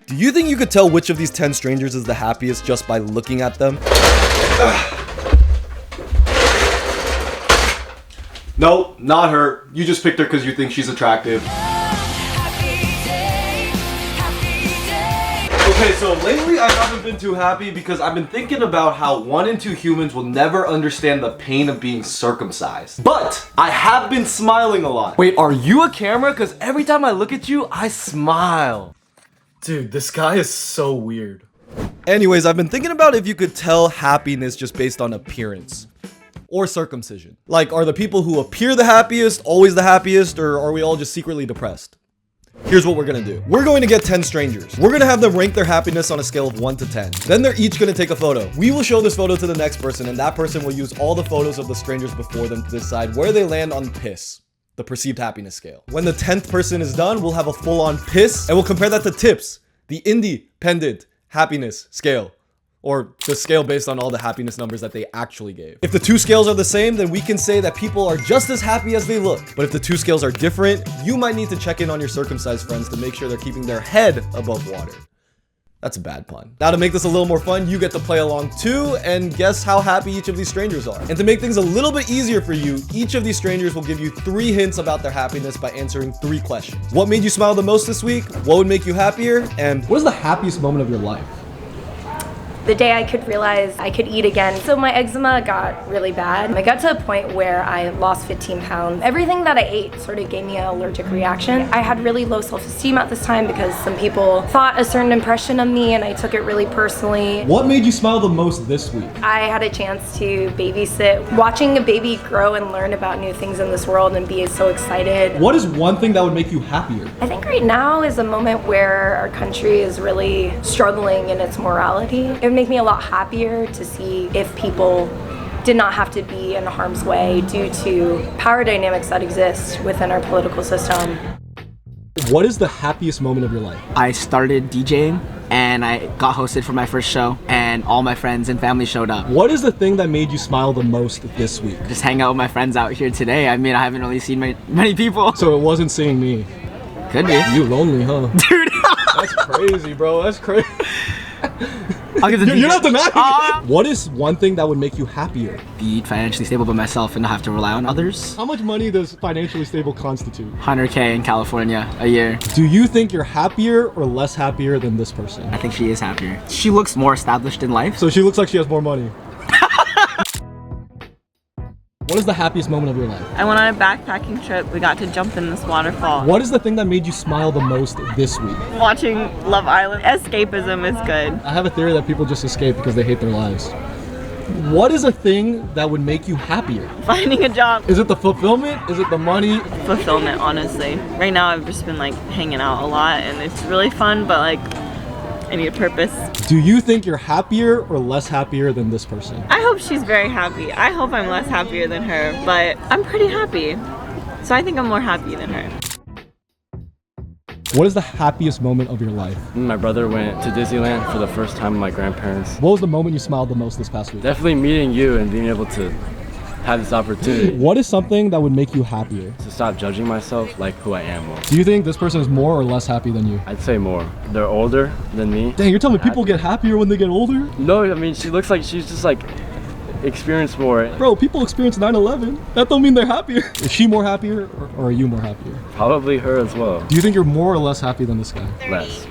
Do you think you could tell which of these 10 strangers is the happiest just by looking at them? No, not her. You just picked her because you think she's attractive. Okay, so lately I haven't been too happy because I've been thinking about how 1 in 2 humans will never understand the pain of being circumcised. But I have been smiling a lot. Wait, are you a camera? Because every time I look at you, I smile. Dude, this guy is so weird. Anyways, I've been thinking about if you could tell happiness just based on appearance. Or circumcision. Like, are the people who appear the happiest always the happiest, or are we all just secretly depressed? Here's what we're gonna do. We're going to get 10 strangers. We're gonna have them rank their happiness on a scale of 1 to 10. Then they're each gonna take a photo. We will show this photo to the next person, and that person will use all the photos of the strangers before them to decide where they land on piss, the perceived happiness scale. When the 10th person is done, we'll have a full-on piss, and we'll compare that to tips, the independent happiness scale, or the scale based on all the happiness numbers that they actually gave. If the 2 scales are the same, then we can say that people are just as happy as they look. But if the 2 scales are different, you might need to check in on your circumcised friends to make sure they're keeping their head above water. That's a bad pun. Now, to make this a little more fun, you get to play along too and guess how happy each of these strangers are. And to make things a little bit easier for you, each of these strangers will give you 3 hints about their happiness by answering 3 questions. What made you smile the most this week? What would make you happier? And what is the happiest moment of your life? The day I could realize I could eat again. So my eczema got really bad. I got to a point where I lost 15 pounds. Everything that I ate sort of gave me an allergic reaction. I had really low self-esteem at this time because some people thought a certain impression of me and I took it really personally. What made you smile the most this week? I had a chance to babysit. Watching a baby grow and learn about new things in this world and be so excited. What is one thing that would make you happier? I think right now is a moment where our country is really struggling in its morality. It would make me a lot happier to see if people did not have to be in harm's way due to power dynamics that exist within our political system. What is the happiest moment of your life? I started DJing and I got hosted for my first show and all my friends and family showed up. What is the thing that made you smile the most this week? Just hang out with my friends out here today. I mean, I haven't really seen many people. So it wasn't seeing me. Could be. You lonely, huh? Dude. That's crazy, bro. That's crazy. I'll give the You're not denying. What is one thing that would make you happier? Be financially stable by myself and not have to rely on others. How much money does financially stable constitute? 100K in California a year. Do you think you're happier or less happier than this person? I think she is happier. She looks more established in life. So she looks like she has more money. What is the happiest moment of your life? I went on a backpacking trip. We got to jump in this waterfall. What is the thing that made you smile the most this week? Watching Love Island. Escapism is good. I have a theory that people just escape because they hate their lives. What is a thing that would make you happier? Finding a job. Is it the fulfillment? Is it the money? Fulfillment, honestly. Right now I've just been like hanging out a lot and it's really fun, but like I need a purpose. Do you think you're happier or less happier than this person? I hope she's very happy. I hope I'm less happier than her, but I'm pretty happy. So I think I'm more happy than her. What is the happiest moment of your life? My brother went to Disneyland for the first time with my grandparents. What was the moment you smiled the most this past week? Definitely meeting you and being able to have this opportunity. What is something that would make you happier? To stop judging myself like who I am more. Do you think this person is more or less happy than you? I'd say more. They're older than me. Dang, you're telling me people get happier when they get older? No, I mean, she looks like she's just like experienced more. Bro, people experience 9/11. That don't mean they're happier. Is she more happier or are you more happier? Probably her as well. Do you think you're more or less happy than this guy? Less.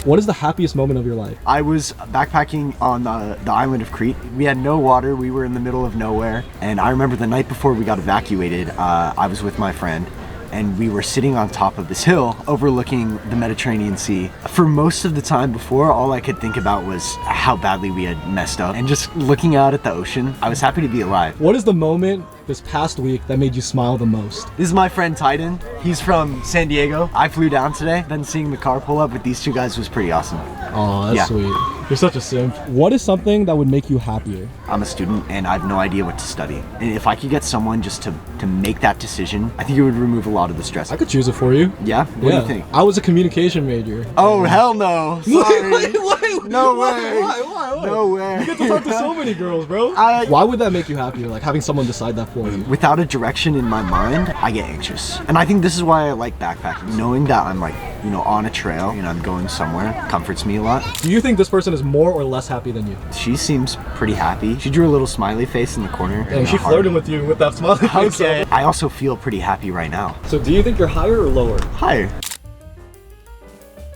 What is the happiest moment of your life? I was backpacking on the island of Crete. We had no water, we were in the middle of nowhere, and I remember the night before we got evacuated, I was with my friend, and we were sitting on top of this hill overlooking the Mediterranean Sea. For most of the time before, all I could think about was how badly we had messed up, and just looking out at the ocean, I was happy to be alive. What is the moment this past week that made you smile the most? This is my friend Titan. He's from San Diego. I flew down today, then seeing the car pull up with these 2 guys was pretty awesome. Oh, that's sweet. You're such a simp. What is something that would make you happier? I'm a student and I have no idea what to study. And if I could get someone just to make that decision, I think it would remove a lot of the stress. I could choose it for you. Yeah? What do you think? I was a communication major. Oh, hell no. Sorry. Wait, No way. Why? No way. You get to talk to so many girls, bro. Why would that make you happier? Like having someone decide that for you? Without a direction in my mind, I get anxious. And I think this is why I like backpacking. Knowing that I'm like, you know, on a trail and I'm going somewhere comforts me a lot. Do you think this person is more or less happy than you? She seems pretty happy. She drew a little smiley face in the corner. And she flirting with you with that smiley face. Okay. I also feel pretty happy right now. So do you think you're higher or lower? Higher.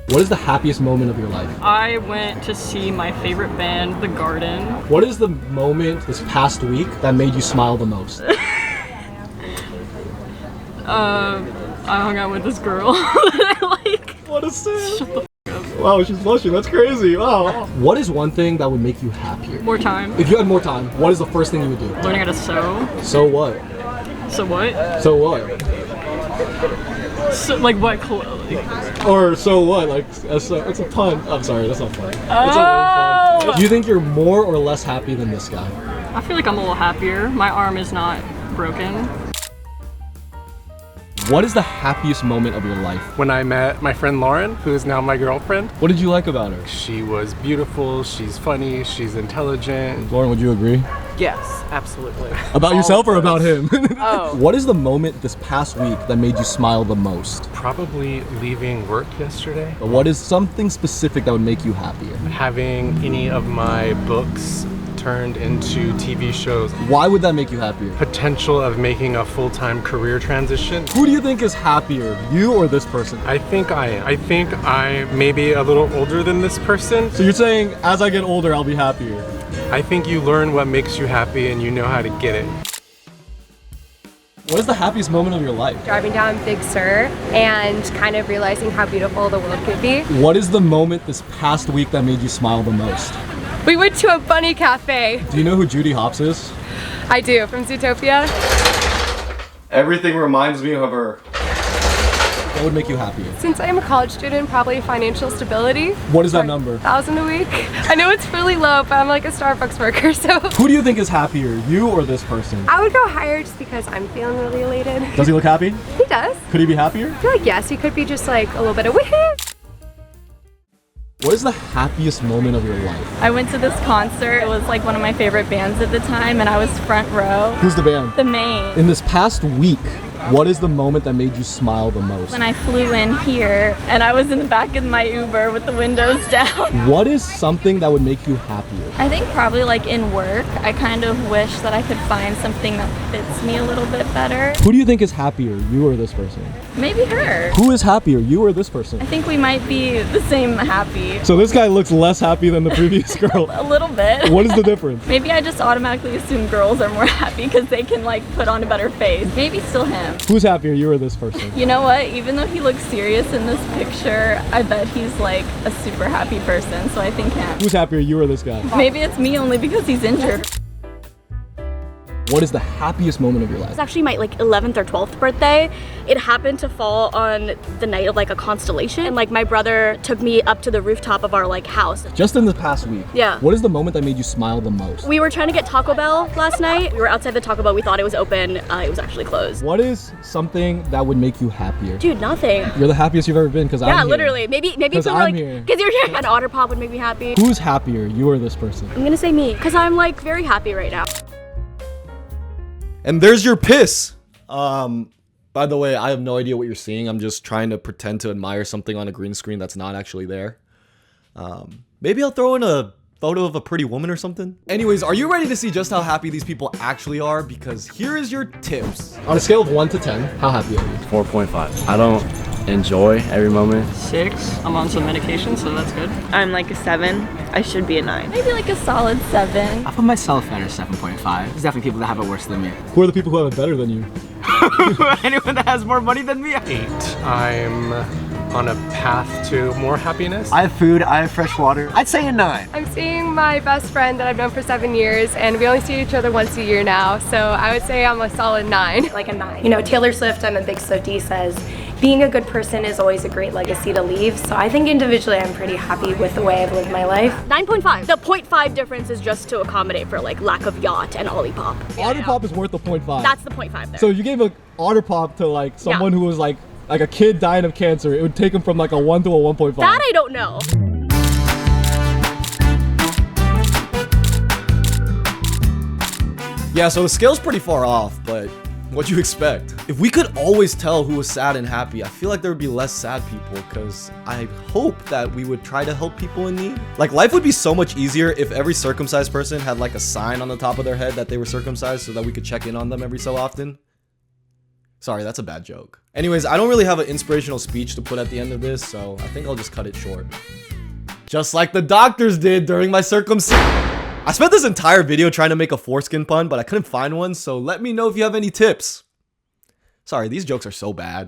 What is the happiest moment of your life? I went to see my favorite band, The Garden. What is the moment this past week that made you smile the most? I hung out with this girl that I like. What a sin. Shut the f up. Wow, she's blushing. That's crazy. Wow. What is one thing that would make you happier? More time. If you had more time, what is the first thing you would do? Learning how to sew. So what? So what? So what? So, like what? Or so what? Like it's a pun. I'm sorry, that's not funny. It's a Oh! pun. Do you think you're more or less happy than this guy? I feel like I'm a little happier. My arm is not broken. What is the happiest moment of your life? When I met my friend Lauren, who is now my girlfriend. What did you like about her? She was beautiful, she's funny, she's intelligent. Lauren, would you agree? Yes, absolutely. About yourself or about him? Oh. What is the moment this past week that made you smile the most? Probably leaving work yesterday. What is something specific that would make you happier? Having any of my books turned into TV shows. Why would that make you happier? Potential of making a full-time career transition. Who do you think is happier, you or this person? I think I am. I think I may be a little older than this person. So you're saying as I get older, I'll be happier? I think you learn what makes you happy and you know how to get it. What is the happiest moment of your life? Driving down Big Sur and kind of realizing how beautiful the world could be. What is the moment this past week that made you smile the most? We went to a bunny cafe. Do you know who Judy Hopps is? I do, from Zootopia. Everything reminds me of her. What would make you happier? Since I am a college student, probably financial stability. What is that number? 1,000 a week. I know it's really low, but I'm like a Starbucks worker, so. Who do you think is happier, you or this person? I would go higher just because I'm feeling really elated. Does he look happy? He does. Could he be happier? I feel like yes, he could be just like a little bit of woohoo. What is the happiest moment of your life? I went to this concert. It was like one of my favorite bands at the time, and I was front row. Who's the band? The Maine. In this past week, what is the moment that made you smile the most? When I flew in here, and I was in the back of my Uber with the windows down. What is something that would make you happier? I think probably like in work, I kind of wish that I could find something that fits me a little bit better. Who do you think is happier, you or this person? Maybe her. Who is happier, you or this person? I think we might be the same happy. So this guy looks less happy than the previous girl. A little bit. What is the difference? Maybe I just automatically assume girls are more happy because they can like put on a better face. Maybe still him. Who's happier, you or this person? You know what? Even though he looks serious in this picture, I bet he's like a super happy person, so I think him. Who's happier, you or this guy? Maybe it's me only because he's injured. What is the happiest moment of your life? It's actually my like 11th or 12th birthday. It happened to fall on the night of like a constellation, and like my brother took me up to the rooftop of our like house. Just in the past week. Yeah. What is the moment that made you smile the most? We were trying to get Taco Bell last night. We were outside the Taco Bell. We thought it was open. It was actually closed. What is something that would make you happier? Dude, nothing. You're the happiest you've ever been because I'm here. Yeah, literally. Maybe if we were like, because you're here. An otter pop would make me happy. Who's happier, you or this person? I'm gonna say me, because I'm like very happy right now. And there's your piss. By the way, I have no idea what you're seeing. I'm just trying to pretend to admire something on a green screen that's not actually there. Maybe I'll throw in a photo of a pretty woman or something. Anyways, are you ready to see just how happy these people actually are? Because here is your tips. On a scale of 1 to 10, how happy are you? 4.5. I don't enjoy every moment. 6. I'm on some medication, so that's good. I'm like a 7. I should be a 9. Maybe like a solid 7. I put myself at a 7.5. There's definitely people that have it worse than me. Who are the people who have it better than you? Anyone that has more money than me. 8. I'm on a path to more happiness. I have food, I have fresh water. I'd say a 9. I'm seeing my best friend that I've known for 7 years, and we only see each other once a year now, so I would say I'm a solid 9. Like a 9. You know, Taylor Swift, I'm a big Swiftie, says being a good person is always a great legacy to leave. So I think individually I'm pretty happy with the way I've lived my life. 9.5. The 0.5 difference is just to accommodate for like lack of yacht and Olipop. Olipop is worth a 0.5. That's the 0.5 there. So you gave a Olipop to like someone who was like a kid dying of cancer. It would take him from like a 1 to a 1.5. That I don't know. Yeah, so the scale's pretty far off, but what'd you expect? If we could always tell who was sad and happy, I feel like there would be less sad people, because I hope that we would try to help people in need. Like, life would be so much easier if every circumcised person had like a sign on the top of their head that they were circumcised so that we could check in on them every so often. Sorry, that's a bad joke. Anyways, I don't really have an inspirational speech to put at the end of this, so I think I'll just cut it short. Just like the doctors did during my circumcision. I spent this entire video trying to make a foreskin pun, but I couldn't find one, so let me know if you have any tips. Sorry, these jokes are so bad.